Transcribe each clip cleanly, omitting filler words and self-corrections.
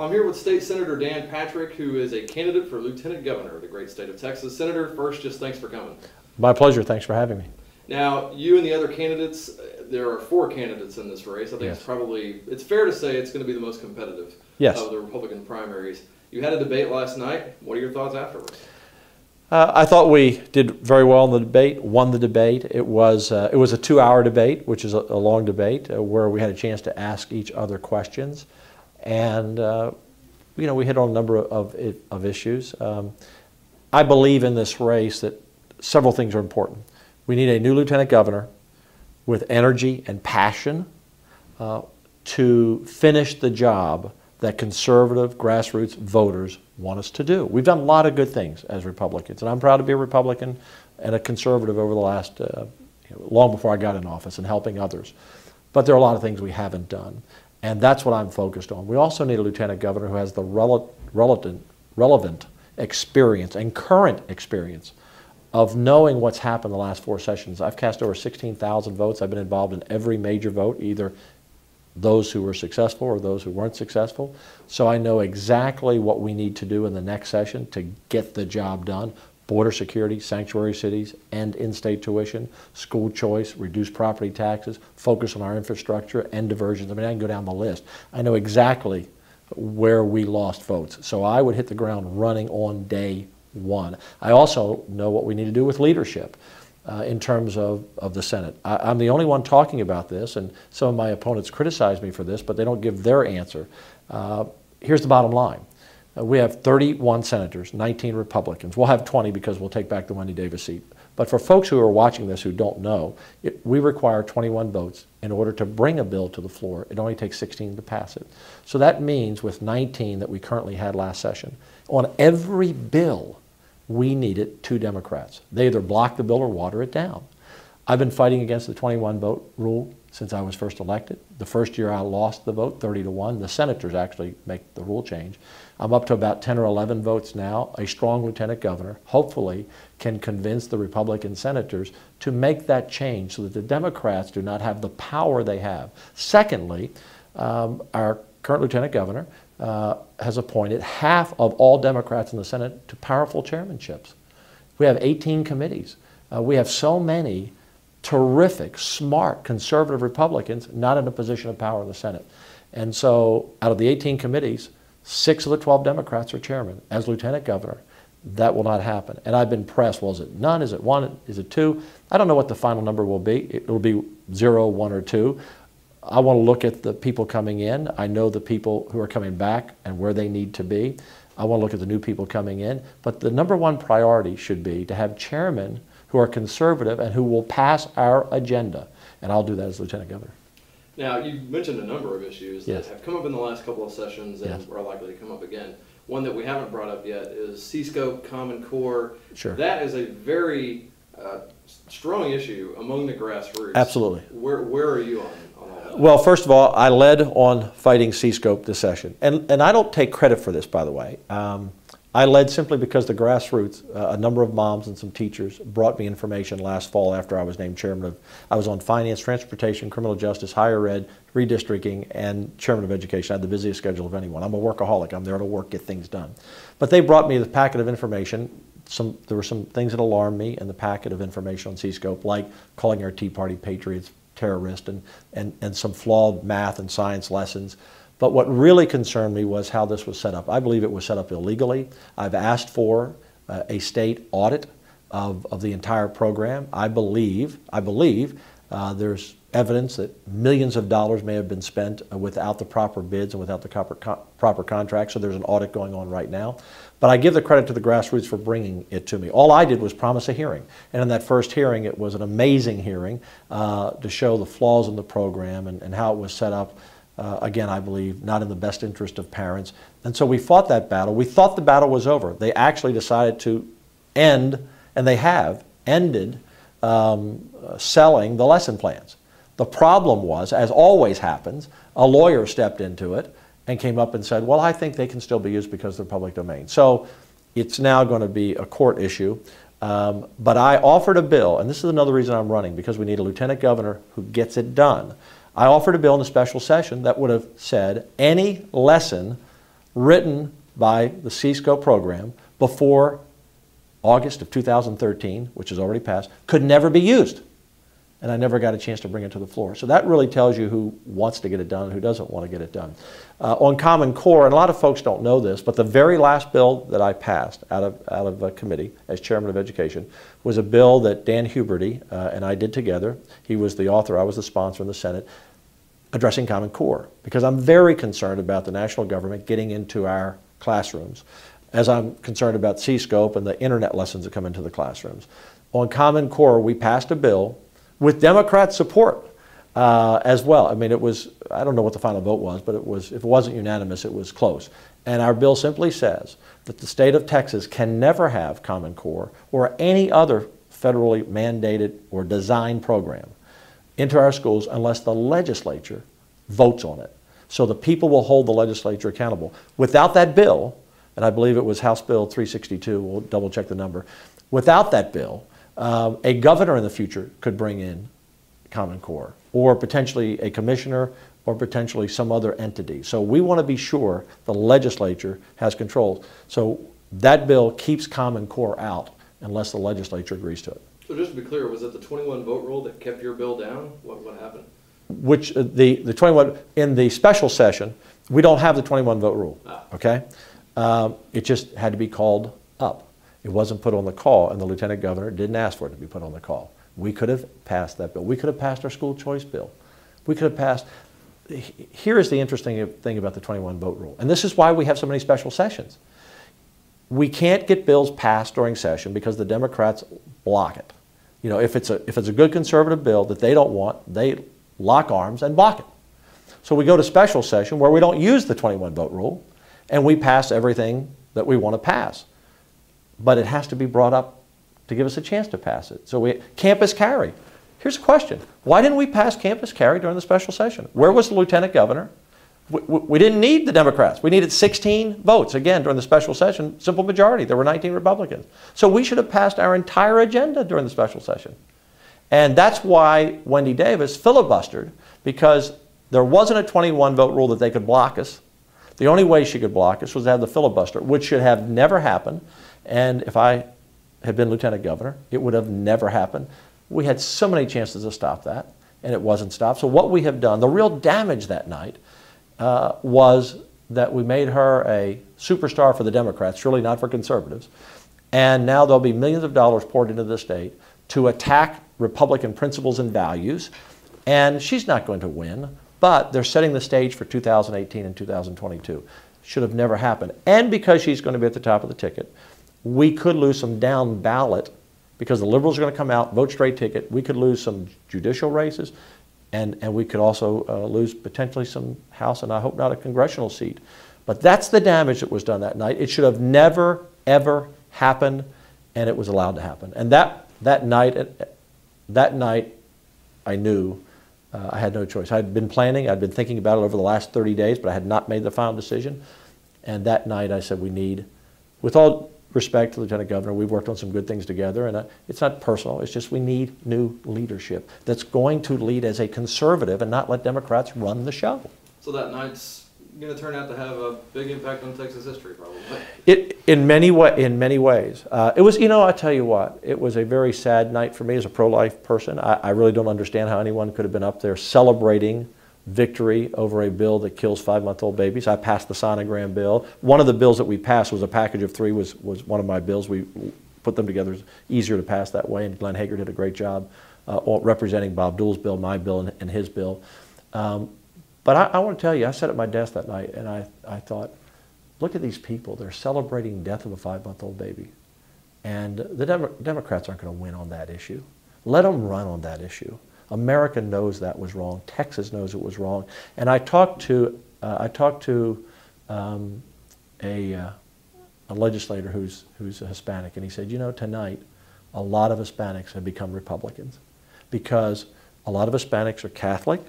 I'm here with State Senator Dan Patrick, who is a candidate for Lieutenant Governor of the great state of Texas. Senator, first, just thanks for coming. My pleasure. Thanks for having me. Now, you and the other candidates, there are 4 candidates in this race. I think it's fair to say it's going to be the most competitive of the Republican primaries. You had a debate last night. What are your thoughts afterwards? I thought we did very well in the debate, won the debate. It was a 2-hour debate, which is a long debate, where we had a chance to ask each other questions. And, you know, we hit on a number of issues. I believe in this race that several things are important. We need a new lieutenant governor with energy and passion to finish the job that conservative grassroots voters want us to do. We've done a lot of good things as Republicans, and I'm proud to be a Republican and a conservative over the last, long before I got in office, and helping others. But there are a lot of things we haven't done. And that's what I'm focused on. We also need a lieutenant governor who has the relevant experience and current experience of knowing what's happened the last 4 sessions. I've cast over 16,000 votes. I've been involved in every major vote, either those who were successful or those who weren't successful. So I know exactly what we need to do in the next session to get the job done. Border security, sanctuary cities, end in-state tuition, school choice, reduce property taxes, focus on our infrastructure, end diversions. I mean, I can go down the list. I know exactly where we lost votes. So I would hit the ground running on day one. I also know what we need to do with leadership in terms of the Senate. I'm the only one talking about this, and some of my opponents criticize me for this, but they don't give their answer. Here's the bottom line. We have 31 senators, 19 Republicans. We'll have 20 because we'll take back the Wendy Davis seat. But for folks who are watching this who don't know, we require 21 votes in order to bring a bill to the floor. It only takes 16 to pass it. So that means with 19 that we currently had last session, on every bill, we needed 2 Democrats. They either block the bill or water it down. I've been fighting against the 21 vote rule since I was first elected. The first year I lost the vote, 30-1. The senators actually make the rule change. I'm up to about 10 or 11 votes now. A strong lieutenant governor, hopefully, can convince the Republican senators to make that change so that the Democrats do not have the power they have. Secondly, our current lieutenant governor has appointed half of all Democrats in the Senate to powerful chairmanships. We have 18 committees. We have so many terrific, smart, conservative Republicans not in a position of power in the Senate. And so out of the 18 committees, 6 of the 12 Democrats are chairman. As lieutenant governor, that will not happen. And I've been pressed, well, is it none? Is it 1? Is it 2? I don't know what the final number will be. It will be 0, 1, or 2. I want to look at the people coming in. I know the people who are coming back and where they need to be. I want to look at the new people coming in. But the #1 priority should be to have chairmen who are conservative and who will pass our agenda. And I'll do that as lieutenant governor. Now, you mentioned a number of issues that have come up in the last couple of sessions and are likely to come up again. One that we haven't brought up yet is C-Scope, Common Core. Sure. That is a very strong issue among the grassroots. Absolutely. Where are you on all that? Well, first of all, I led on fighting C-Scope this session. And I don't take credit for this, by the way. I led simply because the grassroots, a number of moms and some teachers brought me information last fall after I was named chairman of, I was on finance, transportation, criminal justice, higher ed, redistricting, and chairman of education. I had the busiest schedule of anyone. I'm a workaholic. I'm there to work, get things done. But they brought me the packet of information. There were some things that alarmed me in the packet of information on C-Scope, like calling our Tea Party patriots terrorists and some flawed math and science lessons. But what really concerned me was how this was set up. I believe it was set up illegally. I've asked for a state audit of the entire program. I believe there's evidence that millions of dollars may have been spent without the proper bids and without the proper contracts, so there's an audit going on right now. But I give the credit to the grassroots for bringing it to me. All I did was promise a hearing, and in that first hearing, it was an amazing hearing to show the flaws in the program and how it was set up. Again, I believe, not in the best interest of parents. And so we fought that battle. We thought the battle was over. They actually decided to end, and they have ended, selling the lesson plans. The problem was, as always happens, a lawyer stepped into it and came up and said, well, I think they can still be used because they're public domain. So it's now going to be a court issue. But I offered a bill, and this is another reason I'm running, because we need a lieutenant governor who gets it done. I offered a bill in a special session that would have said any lesson written by the C-SCOPE program before August of 2013, which has already passed, could never be used. And I never got a chance to bring it to the floor. So that really tells you who wants to get it done and who doesn't want to get it done. On Common Core, and a lot of folks don't know this, but the very last bill that I passed out of a committee as chairman of education was a bill that Dan Huberty and I did together. He was the author, I was the sponsor in the Senate, addressing Common Core, because I'm very concerned about the national government getting into our classrooms, as I'm concerned about C-SCOPE and the internet lessons that come into the classrooms. On Common Core, we passed a bill with Democrat support as well. I mean, it was, I don't know what the final vote was, but it was, if it wasn't unanimous, it was close. And our bill simply says that the state of Texas can never have Common Core or any other federally mandated or designed program into our schools unless the legislature votes on it. So the people will hold the legislature accountable. Without that bill, and I believe it was House Bill 362, we'll double check the number, without that bill, a governor in the future could bring in Common Core, or potentially a commissioner, or potentially some other entity. So we want to be sure the legislature has control. So that bill keeps Common Core out unless the legislature agrees to it. So just to be clear, was it the 21 vote rule that kept your bill down? What happened? Which the 21, in the special session, we don't have the 21 vote rule, okay? It just had to be called up. It wasn't put on the call, and the lieutenant governor didn't ask for it to be put on the call. We could have passed that bill. We could have passed our school choice bill. We could have passed. Here is the interesting thing about the 21 vote rule, and this is why we have so many special sessions. We can't get bills passed during session because the Democrats block it. You know, if it's a good conservative bill that they don't want, they lock arms and block it. So we go to special session where we don't use the 21 vote rule, and we pass everything that we want to pass. But it has to be brought up to give us a chance to pass it. So campus carry. Here's a question. Why didn't we pass campus carry during the special session? Where was the lieutenant governor? We didn't need the Democrats. We needed 16 votes, again, during the special session, simple majority. There were 19 Republicans. So we should have passed our entire agenda during the special session. And that's why Wendy Davis filibustered, because there wasn't a 21 vote rule that they could block us. The only way she could block us was to have the filibuster, which should have never happened. And if I had been lieutenant governor, it would have never happened. We had so many chances to stop that, and it wasn't stopped. So what we have done, the real damage that night was that we made her a superstar for the Democrats, surely not for conservatives. And now there'll be millions of dollars poured into the state to attack Republican principles and values. And she's not going to win, but they're setting the stage for 2018 and 2022. Should have never happened. And because she's going to be at the top of the ticket, we could lose some down ballot, because the liberals are going to come out, vote straight ticket. We could lose some judicial races, and we could also lose potentially some House, and I hope not a congressional seat. But that's the damage that was done that night. It should have never, ever happened, and it was allowed to happen. And that night, I knew I had no choice. I had been planning, I'd been thinking about it over the last 30 days, but I had not made the final decision. And that night I said, we need, with all respect to the Lieutenant Governor, we've worked on some good things together, and it's not personal, it's just we need new leadership that's going to lead as a conservative and not let Democrats run the show. So that night's going to turn out to have a big impact on Texas history, probably. In many ways. It was, you know, I tell you what, it was a very sad night for me as a pro-life person. I really don't understand how anyone could have been up there celebrating victory over a bill that kills 5-month-old babies. I passed the sonogram bill. One of the bills that we passed was a package of 3, was one of my bills. We put them together. It's easier to pass that way, and Glenn Hager did a great job representing Bob Doole's bill, my bill, and his bill. But I want to tell you, I sat at my desk that night, and I thought, look at these people. They're celebrating death of a 5-month-old baby. And the Democrats aren't going to win on that issue. Let them run on that issue. America knows that was wrong. Texas knows it was wrong. And I talked to a legislator who's a Hispanic, and he said, you know, tonight a lot of Hispanics have become Republicans because a lot of Hispanics are Catholic.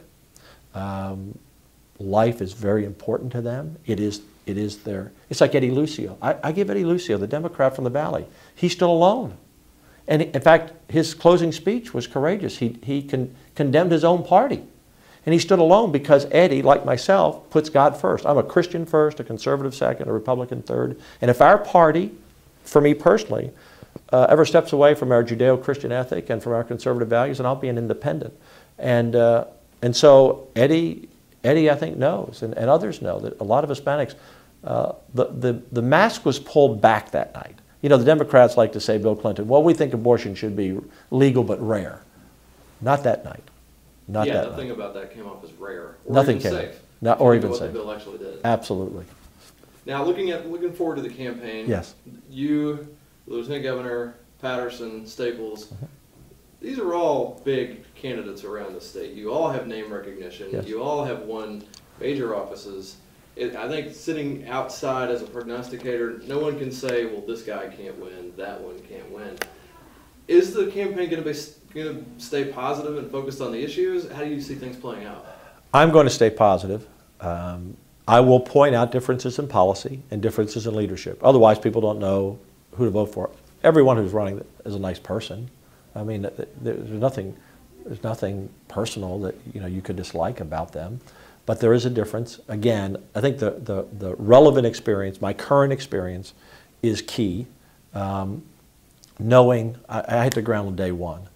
Life is very important to them. It is it's like Eddie Lucio. I give Eddie Lucio, the Democrat from the Valley, he's still alone. And in fact, his closing speech was courageous. He condemned his own party. And he stood alone because Eddie, like myself, puts God first. I'm a Christian first, a conservative second, a Republican third. And if our party, for me personally, ever steps away from our Judeo-Christian ethic and from our conservative values, then I'll be an independent. And so Eddie, I think, knows, and others know, that a lot of Hispanics, the mask was pulled back that night. You know, the Democrats like to say, Bill Clinton, well, we think abortion should be legal but rare. Not that night. Not that nothing night. about that came off as rare. Or Nothing even came. Safe. No, or even what safe. The bill actually did. Absolutely. Now, looking forward to the campaign. Yes. You, Lieutenant Governor Patterson, Staples, these are all big candidates around the state. You all have name recognition. Yes. You all have won major offices. I think sitting outside as a prognosticator, no one can say, well, this guy can't win, that one can't win. Is the campaign going to stay positive and focused on the issues? How do you see things playing out? I'm going to stay positive. I will point out differences in policy and differences in leadership. Otherwise, people don't know who to vote for. Everyone who's running is a nice person. I mean, there's nothing personal that you could dislike about them. But there is a difference. Again, I think the relevant experience, my current experience, is key. Knowing, I hit the ground on day one.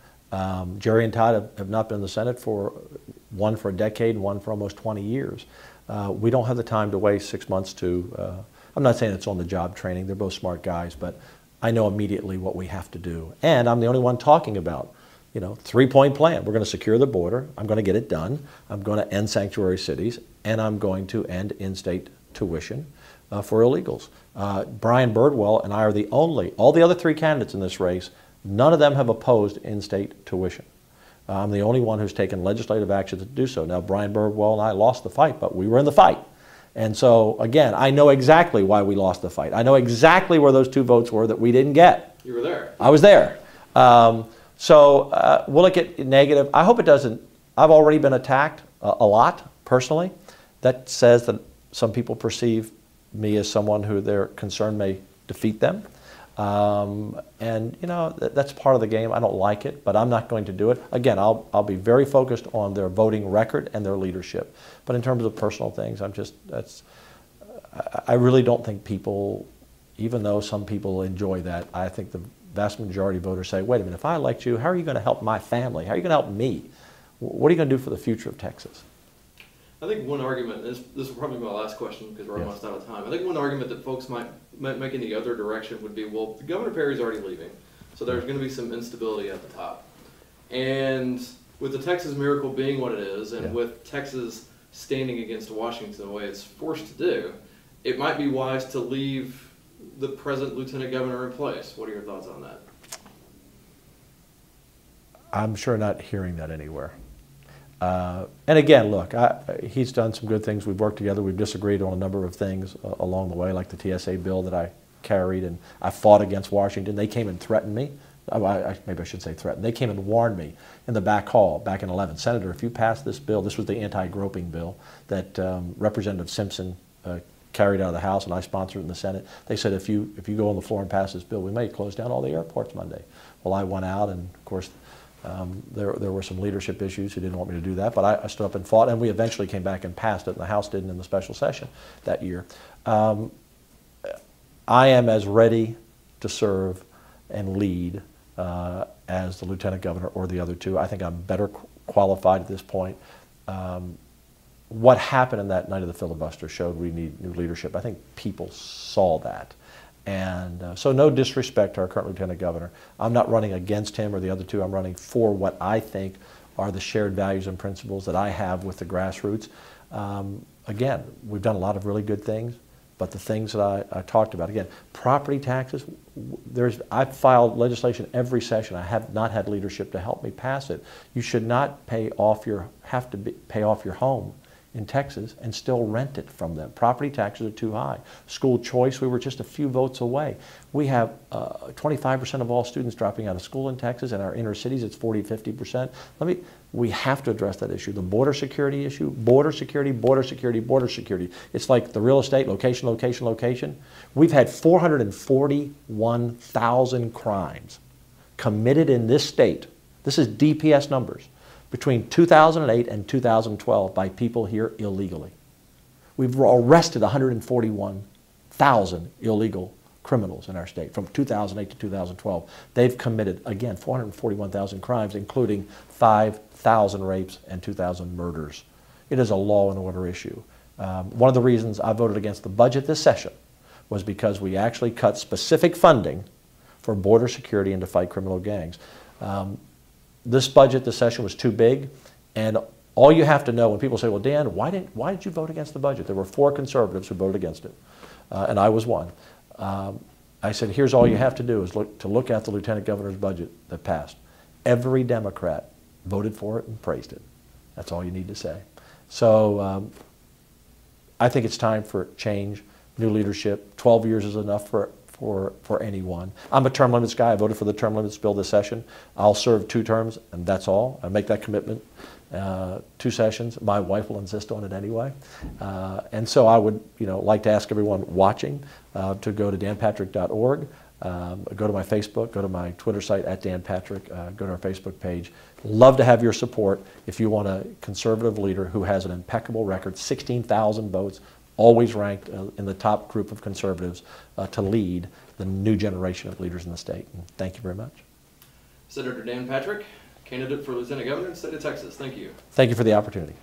Jerry and Todd have not been in the Senate one for a decade and one for almost 20 years. We don't have the time to waste 6 months to, I'm not saying it's on-the-job training, they're both smart guys, but I know immediately what we have to do. And I'm the only one talking about, three-point plan. We're going to secure the border. I'm going to get it done. I'm going to end sanctuary cities, and I'm going to end in-state tuition for illegals. Brian Birdwell and I are the only, all the other three candidates in this race, none of them have opposed in-state tuition. I'm the only one who's taken legislative action to do so. Now, Brian Birdwell and I lost the fight, but we were in the fight. And so, again, I know exactly why we lost the fight. I know exactly where those 2 votes were that we didn't get. You were there. I was there. So will it get negative? I hope it doesn't. I've already been attacked a lot, personally. That says that some people perceive me as someone who their concern may defeat them. And that's part of the game. I don't like it, but I'm not going to do it. Again, I'll be very focused on their voting record and their leadership. But in terms of personal things, I really don't think people, even though some people enjoy that, I think the vast majority of voters say, wait a minute, if I elect you, how are you going to help my family? How are you going to help me? What are you going to do for the future of Texas? I think one argument, this will probably be my last question because we're almost out of time. I think one argument that folks might make in the other direction would be, well, Governor Perry's already leaving, so there's going to be some instability at the top. And with the Texas miracle being what it is, and with Texas standing against Washington the way it's forced to do, it might be wise to leave the present lieutenant governor in place. What are your thoughts on that? I'm sure not hearing that anywhere. And again, look, he's done some good things. We've worked together. We've disagreed on a number of things along the way, like the TSA bill that I carried, and I fought against Washington. They came and threatened me. Maybe I should say threatened. They came and warned me in the back hall back in 2011. Senator, if you pass this bill, this was the anti-groping bill that Representative Simpson carried out of the House, and I sponsored it in the Senate. They said, if you go on the floor and pass this bill, we may close down all the airports Monday. Well, I went out, and of course, there were some leadership issues who didn't want me to do that, but I stood up and fought, and we eventually came back and passed it, and the House didn't in the special session that year. I am as ready to serve and lead as the lieutenant governor or the other two. I think I'm better qualified at this point. What happened in that night of the filibuster showed we need new leadership. I think people saw that. And so no disrespect to our current lieutenant governor. I'm not running against him or the other two. I'm running for what I think are the shared values and principles that I have with the grassroots. Again, we've done a lot of really good things, but the things that I talked about, again, property taxes, I've filed legislation every session. I have not had leadership to help me pass it. You should not pay off your home in Texas and still rent it from them. Property taxes are too high. School choice, we were just a few votes away. We have 25% of all students dropping out of school in Texas. In our inner cities, it's 40, 50%. We have to address that issue. The border security issue, border security, border security, border security. It's like the real estate, location, location, location. We've had 441,000 crimes committed in this state. This is DPS numbers. between 2008 and 2012 by people here illegally. We've arrested 141,000 illegal criminals in our state from 2008 to 2012. They've committed, again, 441,000 crimes, including 5,000 rapes and 2,000 murders. It is a law and order issue. One of the reasons I voted against the budget this session was because we actually cut specific funding for border security and to fight criminal gangs. This budget this session was too big, and all you have to know when people say, well, Dan, why did you vote against the budget? There were 4 conservatives who voted against it, and I was one. I said, here's all you have to do is look at the lieutenant governor's budget that passed. Every Democrat voted for it and praised it. That's all you need to say. So I think it's time for change, new leadership. 12 years is enough for anyone. I'm a term limits guy. I voted for the term limits bill this session. I'll serve 2 terms, and that's all. I make that commitment. 2 sessions. My wife will insist on it anyway. And so I would, like to ask everyone watching to go to danpatrick.org, go to my Facebook, go to my Twitter site @danpatrick, go to our Facebook page. Love to have your support if you want a conservative leader who has an impeccable record, 16,000 votes, always ranked in the top group of conservatives to lead the new generation of leaders in the state. And thank you very much. Senator Dan Patrick, candidate for Lieutenant Governor in the state of Texas. Thank you. Thank you for the opportunity.